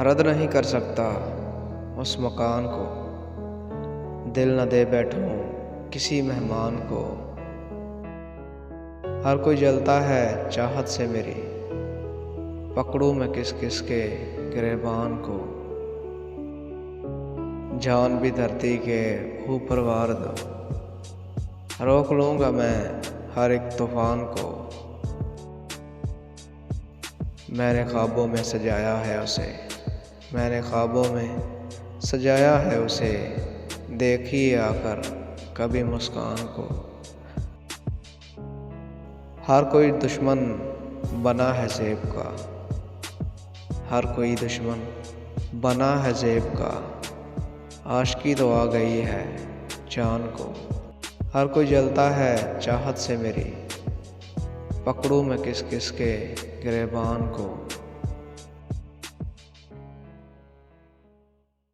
रद्द नहीं कर सकता उस मकान को, दिल न दे बैठूं किसी मेहमान को। हर कोई जलता है चाहत से मेरी, पकड़ूं मैं किस किस के गिरेबान को। जान भी धरती के ऊपर वार दो, रोक लूँगा मैं हर एक तूफान को। मैंने ख्वाबों में सजाया है उसे, मैंने ख्वाबों में सजाया है उसे, देखिए आकर कभी मुस्कान को। हर कोई दुश्मन बना है ज़ेब का, हर कोई दुश्मन बना है ज़ेब का। आशिकी तो आ गई है जान को। हर कोई जलता है चाहत से मेरी, पकड़ूं मैं किस किस के गिरेबान को।